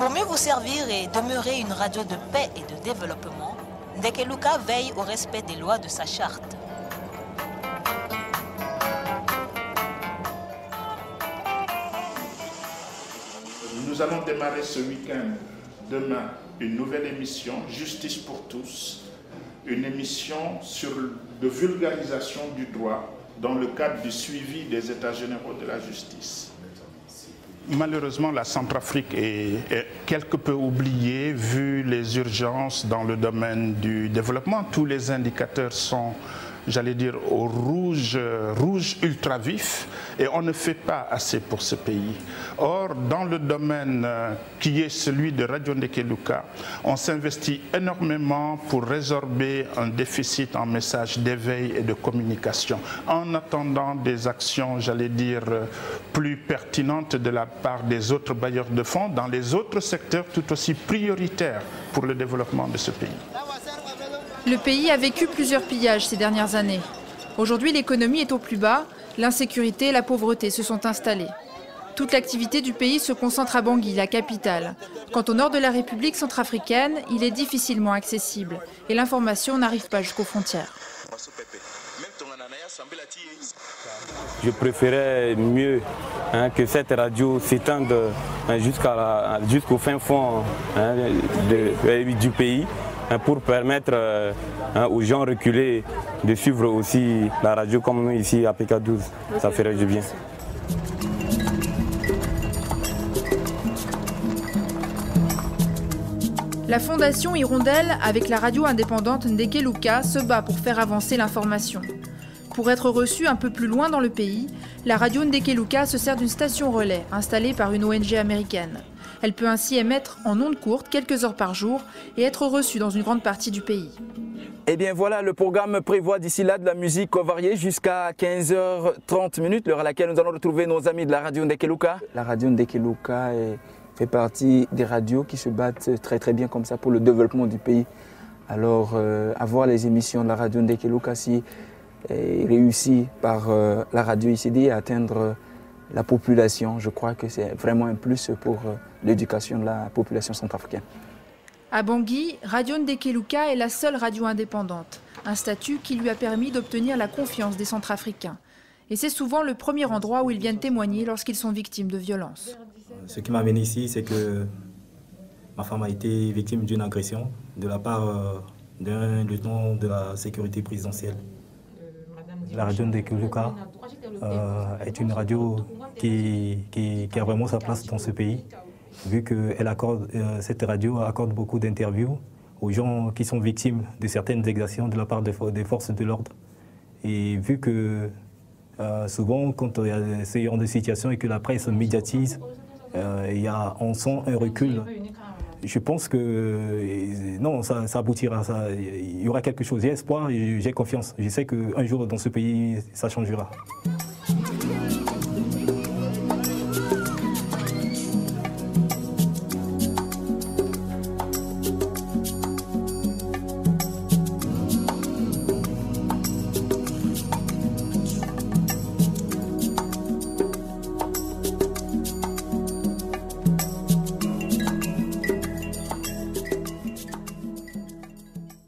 Pour mieux vous servir et demeurer une radio de paix et de développement, Ndekeluka veille au respect des lois de sa charte. Nous allons démarrer ce week-end, demain, une nouvelle émission, Justice pour tous, une émission sur de vulgarisation du droit dans le cadre du suivi des États généraux de la justice. Malheureusement, la Centrafrique est quelque peu oubliée vu les urgences dans le domaine du développement. Tous les indicateurs sont, j'allais dire, au rouge ultra vif et on ne fait pas assez pour ce pays. Or, dans le domaine qui est celui de Radio Ndekeluka, on s'investit énormément pour résorber un déficit en messages d'éveil et de communication, en attendant des actions, j'allais dire, plus pertinentes de la part des autres bailleurs de fonds dans les autres secteurs tout aussi prioritaires pour le développement de ce pays. Le pays a vécu plusieurs pillages ces dernières années. Aujourd'hui, l'économie est au plus bas, l'insécurité et la pauvreté se sont installées. Toute l'activité du pays se concentre à Bangui, la capitale. Quant au nord de la République centrafricaine, il est difficilement accessible et l'information n'arrive pas jusqu'aux frontières. Je préférais mieux que cette radio s'étende jusqu'au fin fond du pays pour permettre aux gens reculés de suivre aussi la radio comme nous ici à PK12. Ça ferait du bien. La Fondation Hirondelle, avec la radio indépendante Ndekeluka, se bat pour faire avancer l'information. Pour être reçue un peu plus loin dans le pays, la radio Ndekeluka se sert d'une station relais installée par une ONG américaine. Elle peut ainsi émettre en ondes courtes quelques heures par jour et être reçue dans une grande partie du pays. Eh bien voilà, le programme prévoit d'ici là de la musique variée jusqu'à 15h30, l'heure à laquelle nous allons retrouver nos amis de la radio Ndekeluka. La radio Ndekeluka fait partie des radios qui se battent très bien comme ça pour le développement du pays. Alors avoir les émissions de la radio Ndekeluka si réussi par la radio ICD à atteindre la population, je crois que c'est vraiment un plus pour l'éducation de la population centrafricaine. À Bangui, Radio Ndekeluka est la seule radio indépendante, un statut qui lui a permis d'obtenir la confiance des Centrafricains. Et c'est souvent le premier endroit où ils viennent témoigner lorsqu'ils sont victimes de violences. Ce qui m'a amené ici, c'est que ma femme a été victime d'une agression de la part d'un lieutenant de la sécurité présidentielle. La radio Ndekeluka est une radio qui a vraiment sa place dans ce pays, vu que cette radio accorde beaucoup d'interviews aux gens qui sont victimes de certaines exactions de la part des forces de l'ordre. Et vu que souvent, quand il y a ce genre de situation et que la presse médiatise, on sent un recul. Je pense que non, ça aboutira, il y aura quelque chose. J'ai espoir et j'ai confiance. Je sais qu'un jour dans ce pays, ça changera.